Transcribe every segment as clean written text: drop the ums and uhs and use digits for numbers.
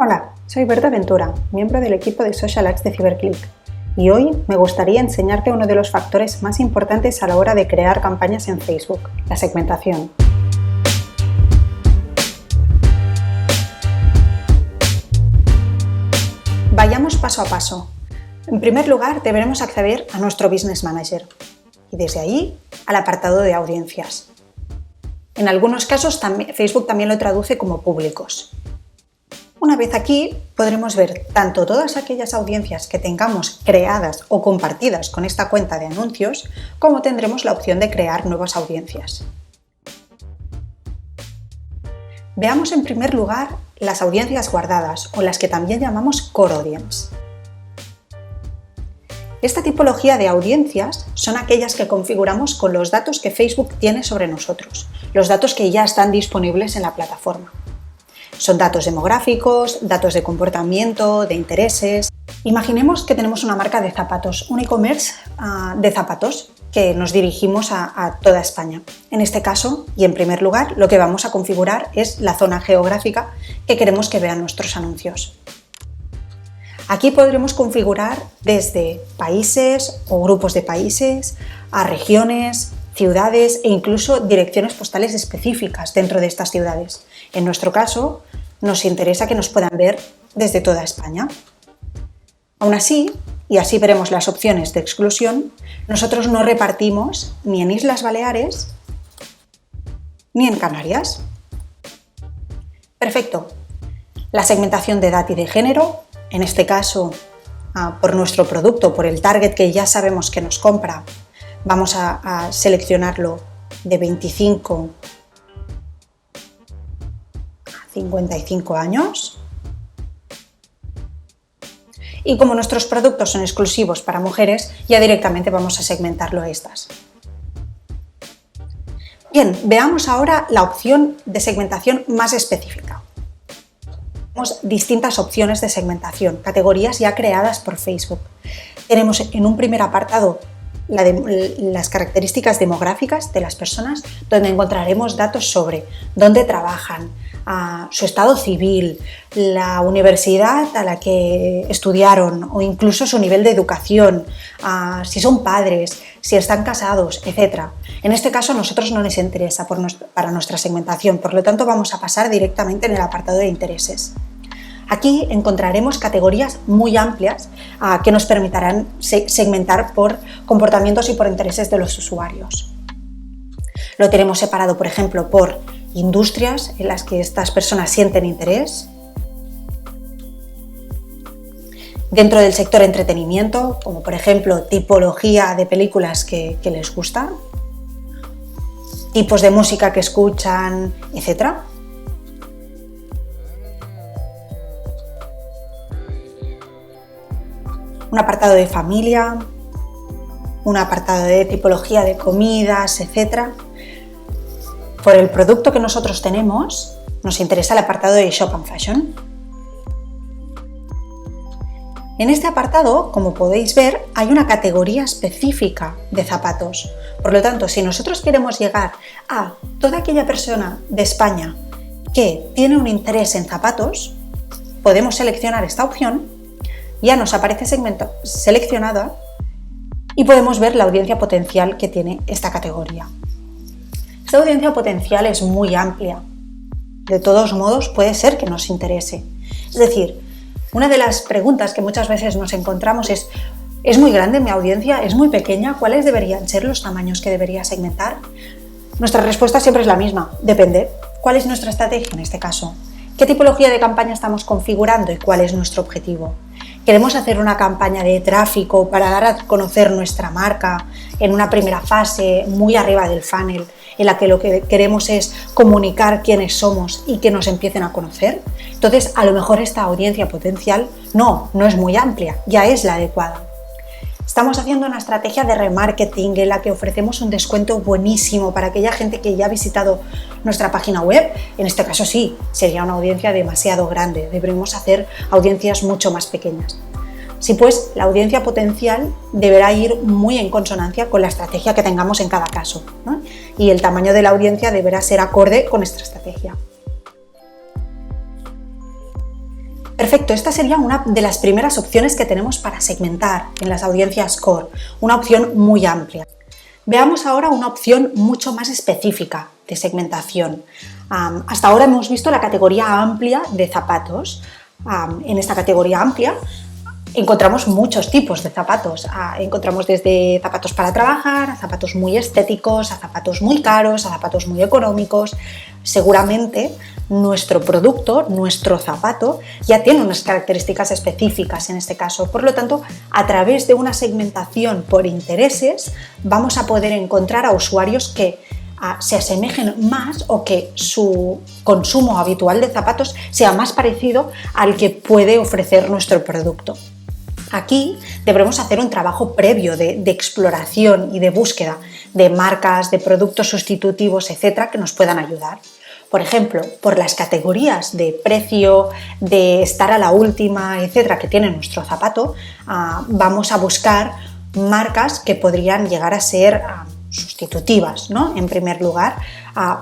Hola, soy Berta Ventura, miembro del equipo de Social Ads de Cyberclick, y hoy me gustaría enseñarte uno de los factores más importantes a la hora de crear campañas en Facebook, la segmentación. Vayamos paso a paso. En primer lugar, deberemos acceder a nuestro Business Manager y desde ahí al apartado de audiencias. En algunos casos Facebook también lo traduce como públicos. Una vez aquí podremos ver tanto todas aquellas audiencias que tengamos creadas o compartidas con esta cuenta de anuncios, como tendremos la opción de crear nuevas audiencias. Veamos en primer lugar las audiencias guardadas o las que también llamamos Core Audience. Esta tipología de audiencias son aquellas que configuramos con los datos que Facebook tiene sobre nosotros, los datos que ya están disponibles en la plataforma. Son datos demográficos, datos de comportamiento, de intereses. Imaginemos que tenemos una marca de zapatos, un e-commerce de zapatos que nos dirigimos a toda España. En este caso, y en primer lugar, lo que vamos a configurar es la zona geográfica que queremos que vean nuestros anuncios. Aquí podremos configurar desde países o grupos de países, a regiones, ciudades e incluso direcciones postales específicas dentro de estas ciudades. En nuestro caso, nos interesa que nos puedan ver desde toda España. Aún así, y así veremos las opciones de exclusión, nosotros no repartimos ni en Islas Baleares ni en Canarias. Perfecto. La segmentación de edad y de género, en este caso por nuestro producto, por el target que ya sabemos que nos compra, vamos a seleccionarlo de 25 a 55 años. Y como nuestros productos son exclusivos para mujeres, ya directamente vamos a segmentarlo a estas. Bien, veamos ahora la opción de segmentación más específica. Tenemos distintas opciones de segmentación, categorías ya creadas por Facebook. Tenemos en un primer apartado las características demográficas de las personas, donde encontraremos datos sobre dónde trabajan, su estado civil, la universidad a la que estudiaron o incluso su nivel de educación, si son padres, si están casados, etc. En este caso a nosotros no nos interesa para nuestra segmentación, por lo tanto vamos a pasar directamente en el apartado de intereses. Aquí encontraremos categorías muy amplias que nos permitirán segmentar por comportamientos y por intereses de los usuarios. Lo tenemos separado, por ejemplo, por industrias en las que estas personas sienten interés. Dentro del sector entretenimiento, como por ejemplo tipología de películas que les gusta, tipos de música que escuchan, etc. Un apartado de familia, un apartado de tipología de comidas, etc. Por el producto que nosotros tenemos, nos interesa el apartado de Shop and Fashion. En este apartado, como podéis ver, hay una categoría específica de zapatos. Por lo tanto, si nosotros queremos llegar a toda aquella persona de España que tiene un interés en zapatos, podemos seleccionar esta opción. Ya nos aparece seleccionada y podemos ver la audiencia potencial que tiene esta categoría. Esta audiencia potencial es muy amplia. De todos modos, puede ser que nos interese. Es decir, una de las preguntas que muchas veces nos encontramos ¿es muy grande mi audiencia? ¿Es muy pequeña? ¿Cuáles deberían ser los tamaños que debería segmentar? Nuestra respuesta siempre es la misma. Depende. ¿Cuál es nuestra estrategia en este caso? ¿Qué tipología de campaña estamos configurando y cuál es nuestro objetivo? ¿Queremos hacer una campaña de tráfico para dar a conocer nuestra marca en una primera fase muy arriba del funnel, en la que lo que queremos es comunicar quiénes somos y que nos empiecen a conocer? Entonces, a lo mejor esta audiencia potencial no es muy amplia, ya es la adecuada. Estamos haciendo una estrategia de remarketing en la que ofrecemos un descuento buenísimo para aquella gente que ya ha visitado nuestra página web. En este caso sí, sería una audiencia demasiado grande, deberíamos hacer audiencias mucho más pequeñas. Sí, pues la audiencia potencial deberá ir muy en consonancia con la estrategia que tengamos en cada caso, ¿no? Y el tamaño de la audiencia deberá ser acorde con nuestra estrategia. Perfecto, esta sería una de las primeras opciones que tenemos para segmentar en las audiencias core, una opción muy amplia. Veamos ahora una opción mucho más específica de segmentación. Hasta ahora hemos visto la categoría amplia de zapatos. En esta categoría amplia encontramos muchos tipos de zapatos. Encontramos desde zapatos para trabajar, a zapatos muy estéticos, a zapatos muy caros, a zapatos muy económicos. Seguramente nuestro producto, nuestro zapato, ya tiene unas características específicas en este caso. Por lo tanto, a través de una segmentación por intereses, vamos a poder encontrar a usuarios que se asemejen más o que su consumo habitual de zapatos sea más parecido al que puede ofrecer nuestro producto. Aquí deberemos hacer un trabajo previo de exploración y de búsqueda de marcas, de productos sustitutivos, etcétera, que nos puedan ayudar. Por ejemplo, por las categorías de precio, de estar a la última, etcétera, que tiene nuestro zapato, vamos a buscar marcas que podrían llegar a ser sustitutivas, ¿no? En primer lugar,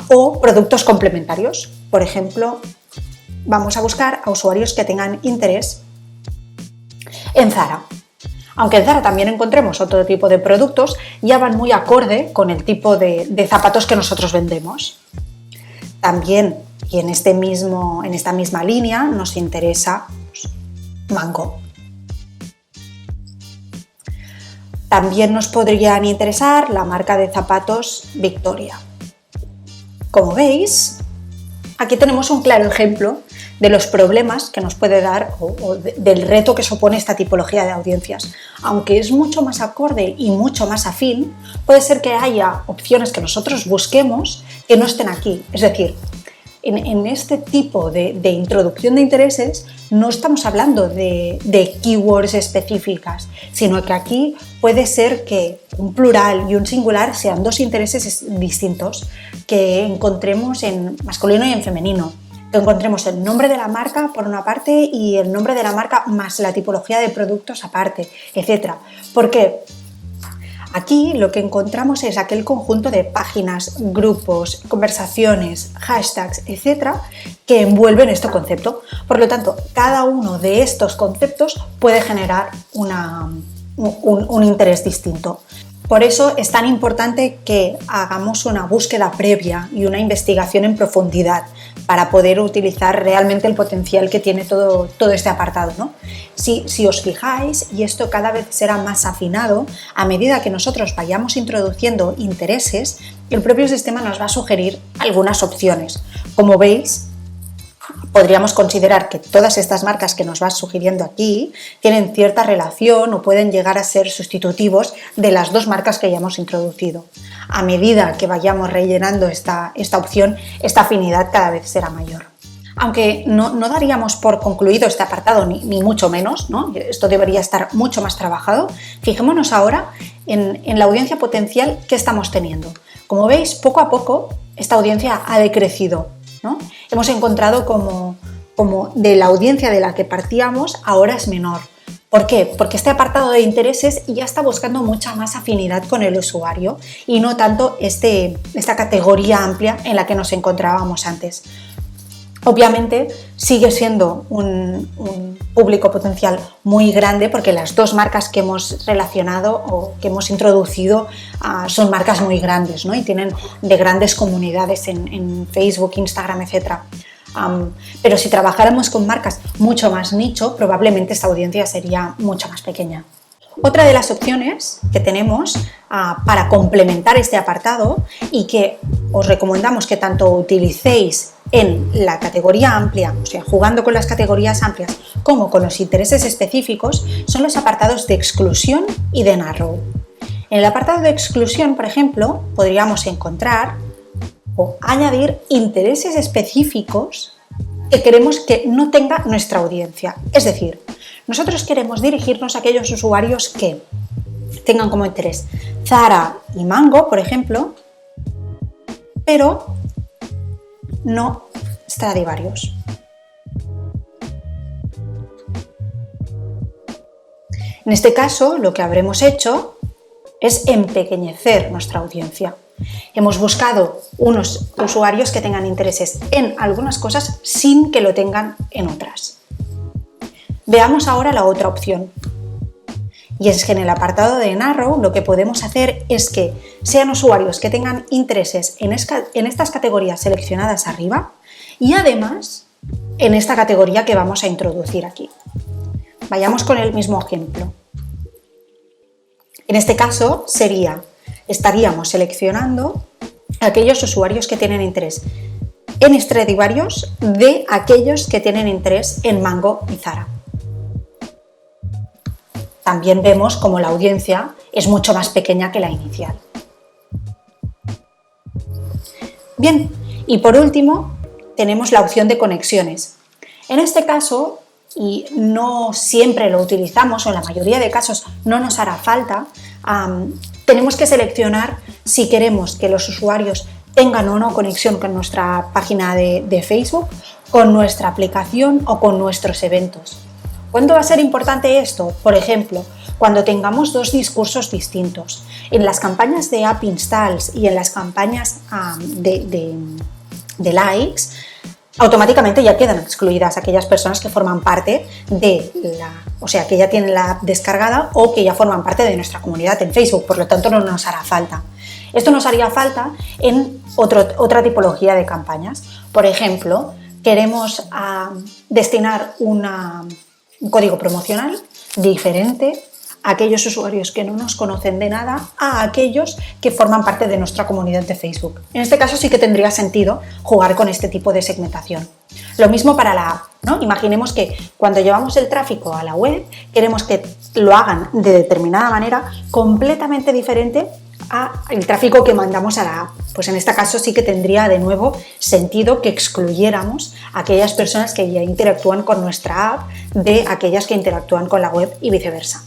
o productos complementarios. Por ejemplo, vamos a buscar a usuarios que tengan interés en Zara. Aunque en Zara también encontremos otro tipo de productos, ya van muy acorde con el tipo de zapatos que nosotros vendemos. También, y en esta misma línea, nos interesa Mango. También nos podrían interesar la marca de zapatos Victoria. Como veis, aquí tenemos un claro ejemplo de los problemas que nos puede dar o del reto que supone esta tipología de audiencias. Aunque es mucho más acorde y mucho más afín, puede ser que haya opciones que nosotros busquemos que no estén aquí. Es decir, en este tipo de introducción de intereses no estamos hablando de keywords específicas, sino que aquí puede ser que un plural y un singular sean dos intereses distintos que encontremos en masculino y en femenino. Que encontremos el nombre de la marca por una parte y el nombre de la marca más la tipología de productos aparte, etc. ¿Por qué? Aquí lo que encontramos es aquel conjunto de páginas, grupos, conversaciones, hashtags, etc. que envuelven este concepto. Por lo tanto, cada uno de estos conceptos puede generar un interés distinto. Por eso es tan importante que hagamos una búsqueda previa y una investigación en profundidad para poder utilizar realmente el potencial que tiene todo este apartado, ¿no? Si os fijáis, y esto cada vez será más afinado, a medida que nosotros vayamos introduciendo intereses, el propio sistema nos va a sugerir algunas opciones. Como veis, podríamos considerar que todas estas marcas que nos va sugiriendo aquí tienen cierta relación o pueden llegar a ser sustitutivos de las dos marcas que ya hemos introducido. A medida que vayamos rellenando esta opción, esta afinidad cada vez será mayor. Aunque no daríamos por concluido este apartado, ni mucho menos, ¿no? Esto debería estar mucho más trabajado. Fijémonos ahora en la audiencia potencial que estamos teniendo. Como veis, poco a poco esta audiencia ha decrecido, ¿no? Hemos encontrado como de la audiencia de la que partíamos ahora es menor. ¿Por qué? Porque este apartado de intereses ya está buscando mucha más afinidad con el usuario y no tanto esta categoría amplia en la que nos encontrábamos antes. Obviamente sigue siendo un público potencial muy grande porque las dos marcas que hemos relacionado o que hemos introducido son marcas muy grandes, ¿no? Y tienen de grandes comunidades en Facebook, Instagram, etc. Pero si trabajáramos con marcas mucho más nicho, probablemente esta audiencia sería mucho más pequeña. Otra de las opciones que tenemos para complementar este apartado y que os recomendamos que tanto utilicéis en la categoría amplia, o sea, jugando con las categorías amplias, como con los intereses específicos, son los apartados de exclusión y de narrow. En el apartado de exclusión, por ejemplo, podríamos encontrar o añadir intereses específicos que queremos que no tenga nuestra audiencia. Es decir, nosotros queremos dirigirnos a aquellos usuarios que tengan como interés Zara y Mango, por ejemplo, pero no Stradivarius. En este caso, lo que habremos hecho es empequeñecer nuestra audiencia. Hemos buscado unos usuarios que tengan intereses en algunas cosas sin que lo tengan en otras. Veamos ahora la otra opción. Y es que en el apartado de Narrow lo que podemos hacer es que sean usuarios que tengan intereses en estas categorías seleccionadas arriba y además en esta categoría que vamos a introducir aquí. Vayamos con el mismo ejemplo. En este caso estaríamos seleccionando aquellos usuarios que tienen interés en Stradivarius de aquellos que tienen interés en Mango y Zara. También vemos como la audiencia es mucho más pequeña que la inicial. Bien, y por último tenemos la opción de conexiones. En este caso, y no siempre lo utilizamos, o en la mayoría de casos no nos hará falta, tenemos que seleccionar si queremos que los usuarios tengan o no conexión con nuestra página de Facebook, con nuestra aplicación o con nuestros eventos. ¿Cuándo va a ser importante esto? Por ejemplo, cuando tengamos dos discursos distintos. En las campañas de app installs y en las campañas de likes, automáticamente ya quedan excluidas aquellas personas que forman parte que ya tienen la app descargada o que ya forman parte de nuestra comunidad en Facebook, por lo tanto no nos hará falta. Esto nos haría falta en otra tipología de campañas. Por ejemplo, queremos destinar un código promocional diferente a aquellos usuarios que no nos conocen de nada a aquellos que forman parte de nuestra comunidad de Facebook. En este caso sí que tendría sentido jugar con este tipo de segmentación. Lo mismo para la app, ¿no? Imaginemos que cuando llevamos el tráfico a la web queremos que lo hagan de determinada manera completamente diferente al tráfico que mandamos a la app. Pues en este caso sí que tendría de nuevo sentido que excluyéramos a aquellas personas que ya interactúan con nuestra app de aquellas que interactúan con la web y viceversa.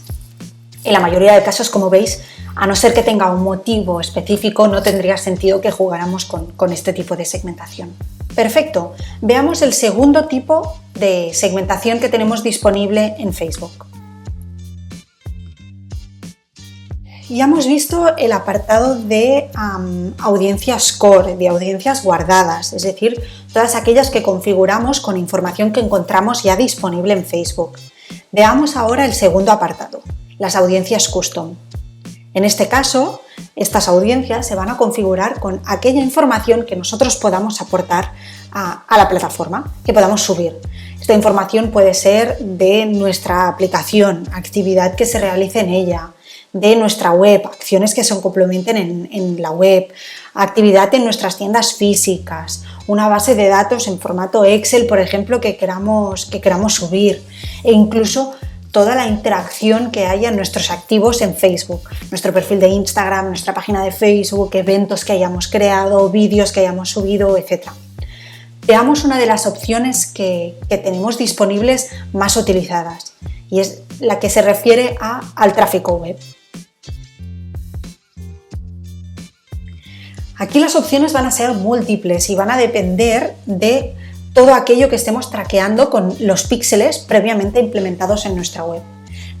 En la mayoría de casos, como veis, a no ser que tenga un motivo específico, no tendría sentido que jugáramos con este tipo de segmentación. Perfecto, veamos el segundo tipo de segmentación que tenemos disponible en Facebook. Ya hemos visto el apartado de audiencias core, de audiencias guardadas, es decir, todas aquellas que configuramos con información que encontramos ya disponible en Facebook. Veamos ahora el segundo apartado, las audiencias custom. En este caso, estas audiencias se van a configurar con aquella información que nosotros podamos aportar a la plataforma, que podamos subir. Esta información puede ser de nuestra aplicación, actividad que se realice en ella, de nuestra web, acciones que se complementen en la web, actividad en nuestras tiendas físicas, una base de datos en formato Excel, por ejemplo, que queramos subir, e incluso toda la interacción que haya en nuestros activos en Facebook, nuestro perfil de Instagram, nuestra página de Facebook, eventos que hayamos creado, vídeos que hayamos subido, etc. Veamos una de las opciones que tenemos disponibles más utilizadas, y es la que se refiere al tráfico web. Aquí las opciones van a ser múltiples y van a depender de todo aquello que estemos traqueando con los píxeles previamente implementados en nuestra web.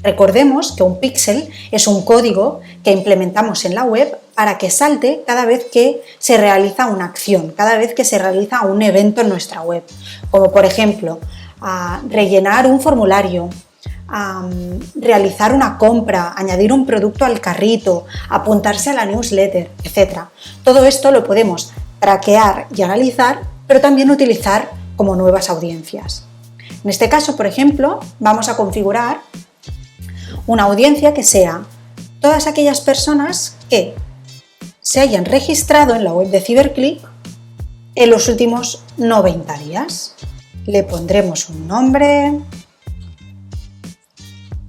Recordemos que un píxel es un código que implementamos en la web para que salte cada vez que se realiza una acción, cada vez que se realiza un evento en nuestra web, como por ejemplo rellenar un formulario, realizar una compra, añadir un producto al carrito, apuntarse a la newsletter, etc. Todo esto lo podemos traquear y analizar, pero también utilizar como nuevas audiencias. En este caso, por ejemplo, vamos a configurar una audiencia que sea todas aquellas personas que se hayan registrado en la web de CiberClick en los últimos 90 días. Le pondremos un nombre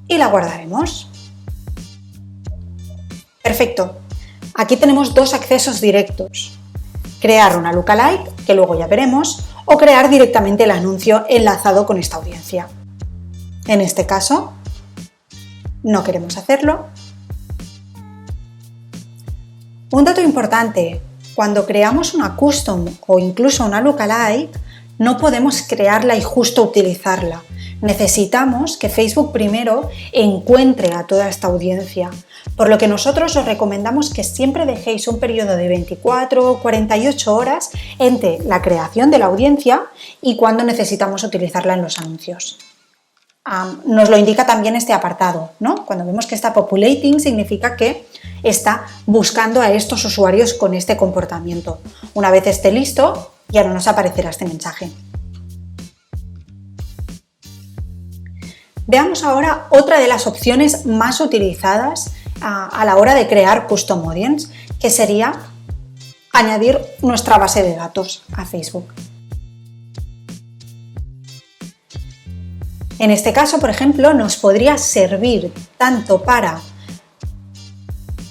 y la guardaremos. Perfecto. Aquí tenemos dos accesos directos. Crear una lookalike, que luego ya veremos, o crear directamente el anuncio enlazado con esta audiencia. En este caso, no queremos hacerlo. Un dato importante, cuando creamos una custom o incluso una lookalike, no podemos crearla y justo utilizarla. Necesitamos que Facebook primero encuentre a toda esta audiencia, por lo que nosotros os recomendamos que siempre dejéis un periodo de 24 o 48 horas entre la creación de la audiencia y cuando necesitamos utilizarla en los anuncios. nos lo indica también este apartado, ¿no? Cuando vemos que está populating significa que está buscando a estos usuarios con este comportamiento. Una vez esté listo, ya no nos aparecerá este mensaje. Veamos ahora otra de las opciones más utilizadas a la hora de crear Custom Audience, que sería añadir nuestra base de datos a Facebook. En este caso, por ejemplo, nos podría servir tanto para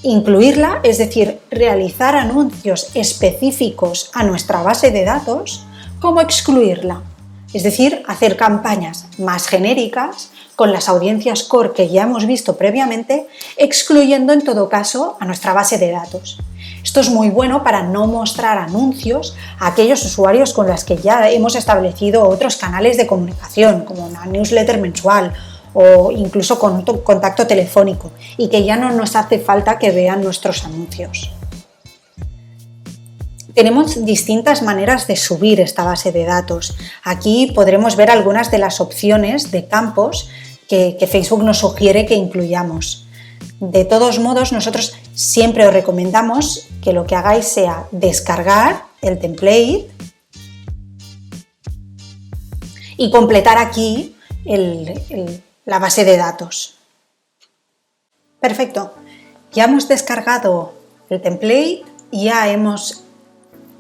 incluirla, es decir, realizar anuncios específicos a nuestra base de datos, como excluirla, es decir, hacer campañas más genéricas con las audiencias core que ya hemos visto previamente, excluyendo en todo caso a nuestra base de datos. Esto es muy bueno para no mostrar anuncios a aquellos usuarios con los que ya hemos establecido otros canales de comunicación, como una newsletter mensual o incluso con contacto telefónico, y que ya no nos hace falta que vean nuestros anuncios. Tenemos distintas maneras de subir esta base de datos. Aquí podremos ver algunas de las opciones de campos que Facebook nos sugiere que incluyamos. De todos modos, nosotros siempre os recomendamos que lo que hagáis sea descargar el template y completar aquí la base de datos. Perfecto, ya hemos descargado el template, ya hemos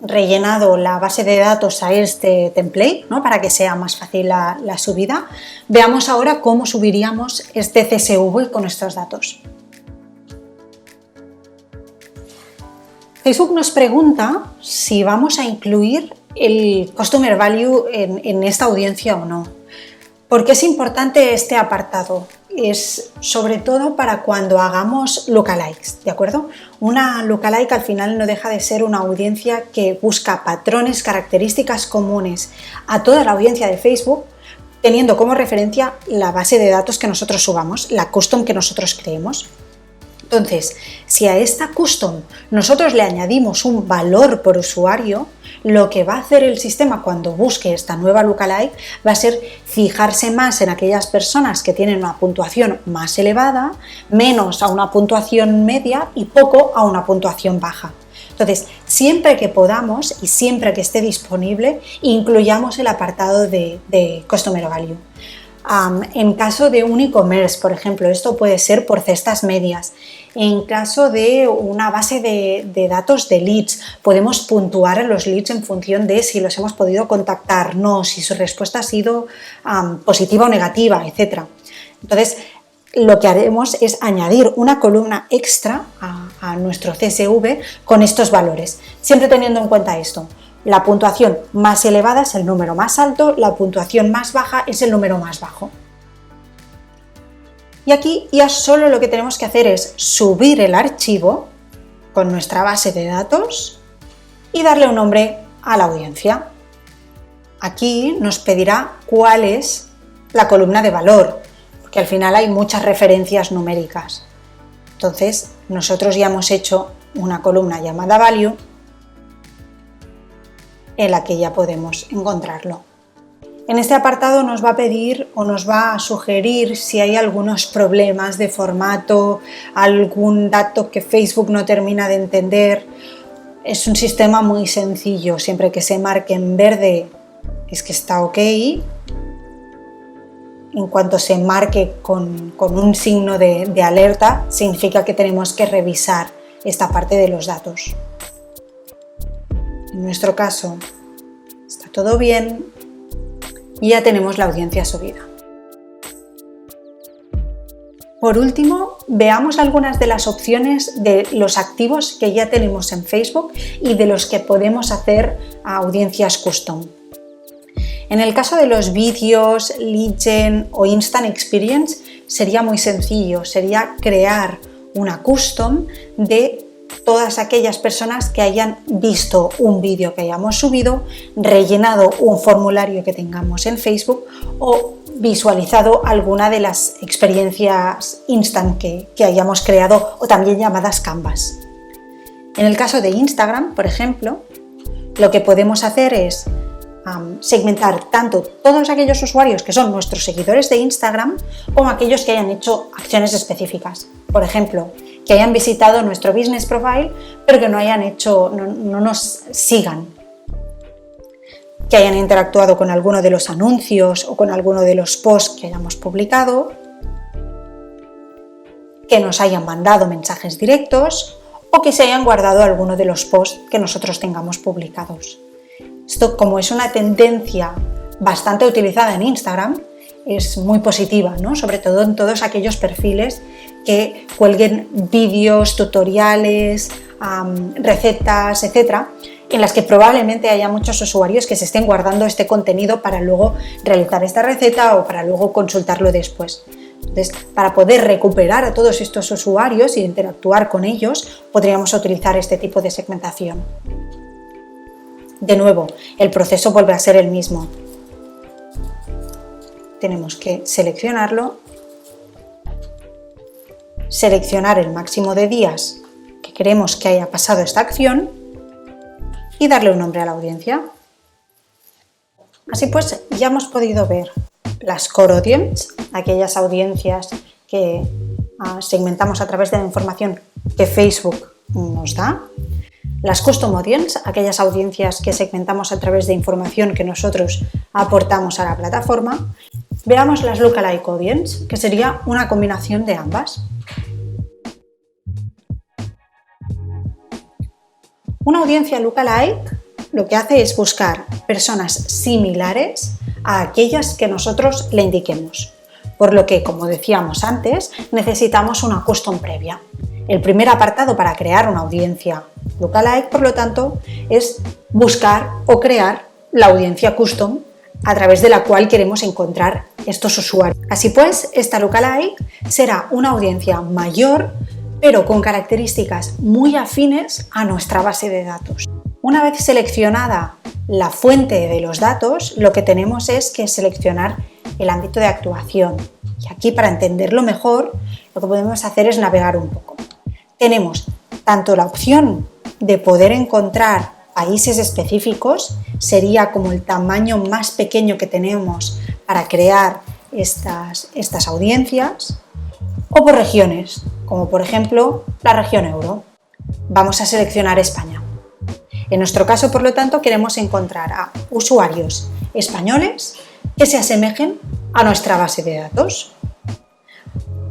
rellenado la base de datos a este template, ¿no? Para que sea más fácil la subida. Veamos ahora cómo subiríamos este CSV con estos datos. Facebook nos pregunta si vamos a incluir el Customer Value en esta audiencia o no. ¿Por qué es importante este apartado? Es sobre todo para cuando hagamos lookalikes, ¿de acuerdo? Una lookalike al final no deja de ser una audiencia que busca patrones, características comunes a toda la audiencia de Facebook, teniendo como referencia la base de datos que nosotros subamos, la custom que nosotros creemos. Entonces, si a esta custom nosotros le añadimos un valor por usuario, lo que va a hacer el sistema cuando busque esta nueva lookalike va a ser fijarse más en aquellas personas que tienen una puntuación más elevada, menos a una puntuación media y poco a una puntuación baja. Entonces, siempre que podamos y siempre que esté disponible, incluyamos el apartado de Customer Value. En caso de un e-commerce, por ejemplo, esto puede ser por cestas medias. En caso de una base de datos de leads, podemos puntuar a los leads en función de si los hemos podido contactar, no, si su respuesta ha sido positiva o negativa, etc. Entonces, lo que haremos es añadir una columna extra a nuestro CSV con estos valores, siempre teniendo en cuenta esto. La puntuación más elevada es el número más alto, la puntuación más baja es el número más bajo. Y aquí ya solo lo que tenemos que hacer es subir el archivo con nuestra base de datos y darle un nombre a la audiencia. Aquí nos pedirá cuál es la columna de valor, porque al final hay muchas referencias numéricas. Entonces, nosotros ya hemos hecho una columna llamada value en la que ya podemos encontrarlo. En este apartado nos va a pedir o nos va a sugerir si hay algunos problemas de formato, algún dato que Facebook no termina de entender. Es un sistema muy sencillo, siempre que se marque en verde es que está ok. En cuanto se marque con un signo de alerta, significa que tenemos que revisar esta parte de los datos. En nuestro caso, está todo bien y ya tenemos la audiencia subida. Por último, veamos algunas de las opciones de los activos que ya tenemos en Facebook y de los que podemos hacer audiencias custom. En el caso de los vídeos, lead gen o instant experience sería muy sencillo, sería crear una custom de todas aquellas personas que hayan visto un vídeo que hayamos subido, rellenado un formulario que tengamos en Facebook o visualizado alguna de las experiencias instant que hayamos creado o también llamadas Canvas. En el caso de Instagram, por ejemplo, lo que podemos hacer es segmentar tanto todos aquellos usuarios que son nuestros seguidores de Instagram como aquellos que hayan hecho acciones específicas. Por ejemplo, que hayan visitado nuestro business profile pero que no nos sigan, que hayan interactuado con alguno de los anuncios o con alguno de los posts que hayamos publicado, que nos hayan mandado mensajes directos o que se hayan guardado alguno de los posts que nosotros tengamos publicados. Esto, como es una tendencia bastante utilizada en Instagram, es muy positiva, ¿no? Sobre todo en todos aquellos perfiles que cuelguen vídeos, tutoriales, recetas, etcétera, en las que probablemente haya muchos usuarios que se estén guardando este contenido para luego realizar esta receta o para luego consultarlo después. Entonces, para poder recuperar a todos estos usuarios e interactuar con ellos, podríamos utilizar este tipo de segmentación. De nuevo, el proceso vuelve a ser el mismo. Tenemos que seleccionarlo, seleccionar el máximo de días que queremos que haya pasado esta acción y darle un nombre a la audiencia. Así pues, ya hemos podido ver las core audience, aquellas audiencias que segmentamos a través de la información que Facebook nos da. Las custom audience, aquellas audiencias que segmentamos a través de información que nosotros aportamos a la plataforma. Veamos las lookalike audience, que sería una combinación de ambas. Una audiencia lookalike lo que hace es buscar personas similares a aquellas que nosotros le indiquemos, por lo que, como decíamos antes, necesitamos una custom previa. El primer apartado para crear una audiencia lookalike, por lo tanto, es buscar o crear la audiencia custom a través de la cual queremos encontrar estos usuarios. Así pues, esta lookalike será una audiencia mayor, pero con características muy afines a nuestra base de datos. Una vez seleccionada la fuente de los datos, lo que tenemos es que seleccionar el ámbito de actuación. Y aquí, para entenderlo mejor, lo que podemos hacer es navegar un poco. Tenemos tanto la opción de poder encontrar países específicos, sería como el tamaño más pequeño que tenemos para crear estas audiencias, o por regiones, como por ejemplo la región euro. Vamos a seleccionar España. En nuestro caso, por lo tanto, queremos encontrar a usuarios españoles que se asemejen a nuestra base de datos.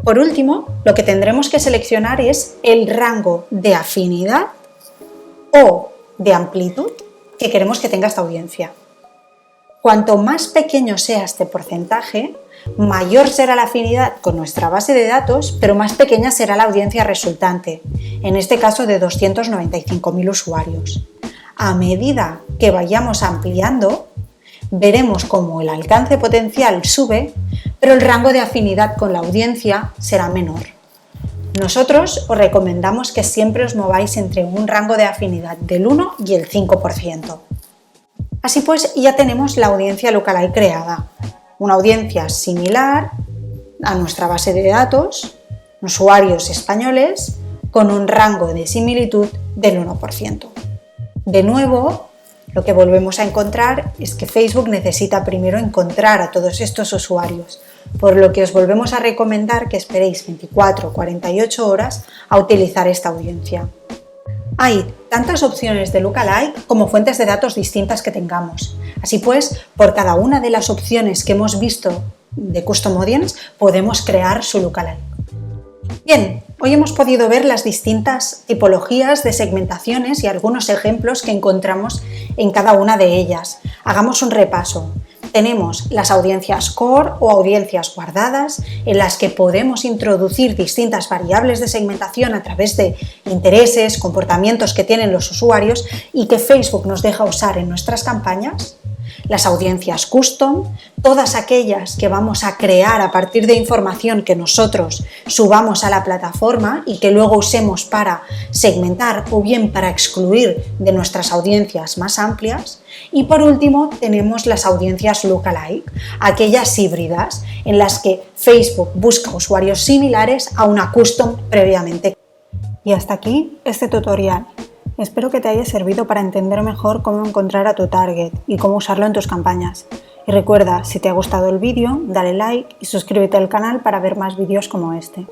Por último, lo que tendremos que seleccionar es el rango de afinidad o de amplitud que queremos que tenga esta audiencia. Cuanto más pequeño sea este porcentaje, mayor será la afinidad con nuestra base de datos, pero más pequeña será la audiencia resultante, en este caso de 295.000 usuarios. A medida que vayamos ampliando, veremos cómo el alcance potencial sube, pero el rango de afinidad con la audiencia será menor. Nosotros os recomendamos que siempre os mováis entre un rango de afinidad del 1 y el 5%. Así pues, ya tenemos la audiencia lookalike creada, una audiencia similar a nuestra base de datos, usuarios españoles, con un rango de similitud del 1%. De nuevo, lo que volvemos a encontrar es que Facebook necesita primero encontrar a todos estos usuarios, por lo que os volvemos a recomendar que esperéis 24 o 48 horas a utilizar esta audiencia. Hay tantas opciones de lookalike como fuentes de datos distintas que tengamos. Así pues, por cada una de las opciones que hemos visto de Custom Audience, podemos crear su lookalike. Bien, hoy hemos podido ver las distintas tipologías de segmentaciones y algunos ejemplos que encontramos en cada una de ellas. Hagamos un repaso. Tenemos las audiencias core o audiencias guardadas, en las que podemos introducir distintas variables de segmentación a través de intereses, comportamientos que tienen los usuarios y que Facebook nos deja usar en nuestras campañas. Las audiencias custom, todas aquellas que vamos a crear a partir de información que nosotros subamos a la plataforma y que luego usemos para segmentar o bien para excluir de nuestras audiencias más amplias. Y por último tenemos las audiencias lookalike, aquellas híbridas en las que Facebook busca usuarios similares a una custom previamente. Y hasta aquí este tutorial. Espero que te haya servido para entender mejor cómo encontrar a tu target y cómo usarlo en tus campañas. Y recuerda, si te ha gustado el vídeo, dale like y suscríbete al canal para ver más vídeos como este.